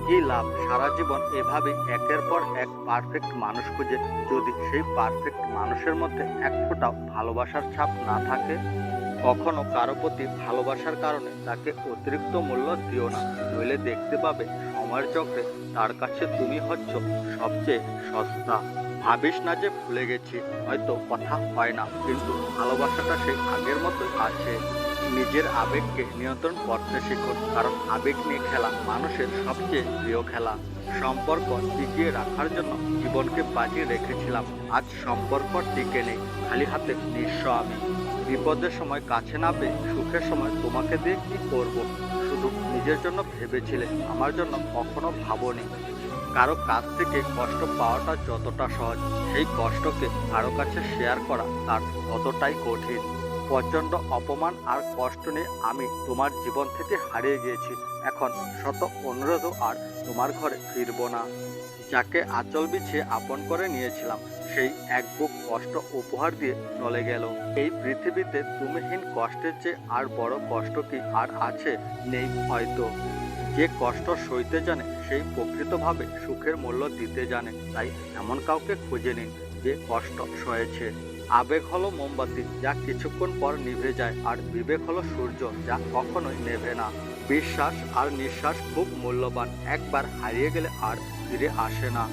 কি লাভ সারা জীবন এভাবে একের পর এক পারফেক্ট মানুষ খুঁজে, যদি সেই পারফেক্ট মানুষের মধ্যে এক ফোঁটাও ভালোবাসার ছাপ না থাকে? কখনো কারো প্রতি ভালোবাসার কারণে তাকে অতিরিক্ত মূল্য দিও না, নইলে দেখতে পাবে সময়ের চক্রে তার কাছে তুমি হচ্ছ সবচেয়ে সস্তা। ভাবিস না যে ভুলে গেছি, হয়তো কথা হয় না, কিন্তু ভালোবাসাটা সেই আগের মতোই আছে। নিজের আবেগকে নিয়ন্ত্রণ করতে শিখুন, কারণ আবেগ নিয়ে খেলা মানুষের সবচেয়ে প্রিয় খেলা। সম্পর্ক টিকিয়ে রাখার জন্য জীবনকে বাজিয়ে রেখেছিলাম, আজ সম্পর্ক টিকে নেই, খালি হাতে নিঃস্ব আমি। বিপদের সময় কাছে না পেয়ে সুখের সময় তোমাকে দিয়ে কি করব? শুধু নিজের জন্য ভেবেছিলে, আমার জন্য কখনো ভাবনি। কারো কাছ থেকে কষ্ট পাওয়াটা যতটা সহজ, সেই কষ্টকে কারো কাছে শেয়ার করা তার ততটাই কঠিন। প্রচণ্ড অপমান আর কষ্ট নিয়ে আমি তোমার জীবন থেকে হারিয়ে গিয়েছি। এখন শত অনুরোধও আর তোমার ঘরে ফিরব না। যাকে আঁচল বিছিয়ে আপন করে নিয়েছিলাম, সেই এক বুক কষ্ট উপহার দিয়ে চলে গেল। এই পৃথিবীতে তুমিহীন কষ্টের চেয়ে আর বড় কষ্ট কি আর আছে? নেই হয়তো। যে কষ্ট সইতে জানে সেই প্রকৃতভাবে সুখের মূল্য দিতে জানে। তাই এমন কাউকে খুঁজে নিন যে কষ্ট সয়েছে। আবেগ হলো মোমবাতি, যা কিছুক্ষণ পর নিভে যায়, আর বিবেক হলো সূর্য, যা কখনোই নেভে না। বিশ্বাস আর নিঃশ্বাস খুব মূল্যবান, একবার হারিয়ে গেলে আর ফিরে আসে না।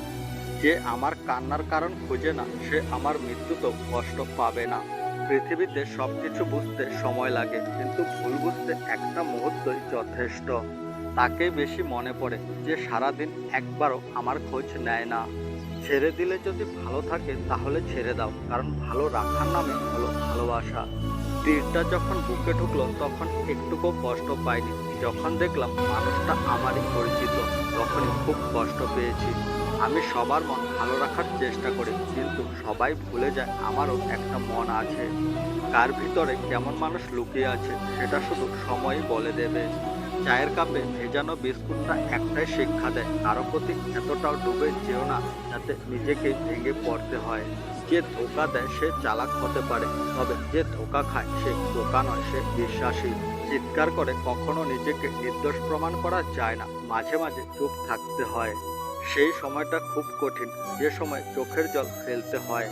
যে আমার কান্নার কারণ খুঁজে না, সে আমার মৃত্যুতেও কষ্ট পাবে না। পৃথিবীতে সবকিছু বুঝতে সময় লাগে, কিন্তু ভুল বুঝতে একটা মুহূর্তই যথেষ্ট। তাকেই বেশি মনে পড়ে যে সারাদিন একবারও আমার খোঁজ নেয় না। ছেড়ে দিলে যদি ভালো থাকে তাহলে ছেড়ে দাও, কারণ ভালো রাখার নামে হলো ভালোবাসা। তীরটা যখন বুকে ঢুকলো তখন একটুকু কষ্ট পাইনি, যখন দেখলাম মানুষটা আমারই পরিচিত তখনই খুব কষ্ট পেয়েছি। আমি সবার মন ভালো রাখার চেষ্টা করি, কিন্তু সবাই ভুলে যায় আমারও একটা মন আছে। কার ভিতরে কেমন মানুষ লুকিয়ে আছে সেটা শুধু সময়ই বলে দেবে। চায়ের কাপে ভেজানো বিস্কুটটা একটাই শিক্ষা দেয়, কারো প্রতি এতটাও ডুবে যেও না যাতে নিজেকে ভেঙে পড়তে হয়। যে ধোঁকা দেয় সে চালাক হতে পারে, তবে যে ধোঁকা খায় সে বোকা নয়, সে বিশ্বাসী। চিৎকার করে কখনো নিজেকে নির্দোষ প্রমাণ করা যায় না, মাঝে মাঝে চুপ থাকতে হয়। সেই সময়টা খুব কঠিন, যে সময় চোখের জল ফেলতে হয়,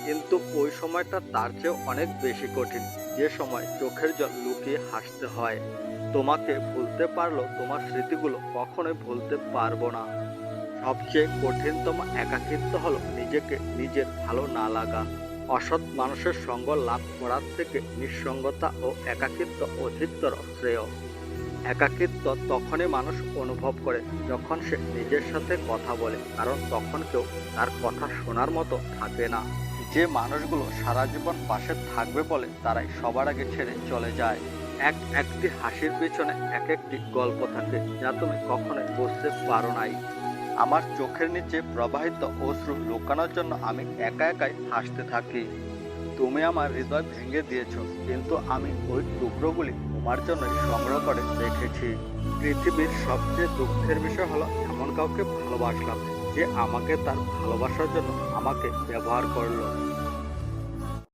কিন্তু ওই সময়টা তার চেয়েও অনেক বেশি কঠিন, যে সময় চোখের জল লুকিয়ে হাসতে হয়। তোমাকে ভুলতে পারলেও তোমার স্মৃতিগুলো কখনোই ভুলতে পারবো না। সবচেয়ে কঠিনতম একাকিত্ব হলো নিজেকে নিজের ভালো না লাগা। অসৎ মানুষের সঙ্গ লাভ করার থেকে নিঃসঙ্গতা ও একাকিত্ব অধিকতর শ্রেয়। একাকিত্ব তখনই মানুষ অনুভব করে যখন সে নিজের সাথে কথা বলে, কারণ তখন কেউ তার কথা শোনার মতো থাকে না। যে মানুষগুলো সারা জীবন পাশে থাকবে বলে তারাই সবার আগে ছেড়ে চলে যায়। একটি হাসির পেছনে এক একটি গল্প থাকে, যা তুমি কখনোই বুঝতে পারো নাই। আমার চোখের নিচে প্রবাহিত অশ্রু লুকানোর জন্য আমি একা একাই হাসতে থাকি। তুমি আমার হৃদয় ভেঙে দিয়েছো, কিন্তু আমি ওই টুকরোগুলি তোমার জন্য সংগ্রহ করে রেখেছি। পৃথিবীর সবচেয়ে দুঃখের বিষয় হলো এমন কাউকে ভালোবাসলাম যে আমাকে তার ভালোবাসার জন্য আমাকে ব্যবহার করলো।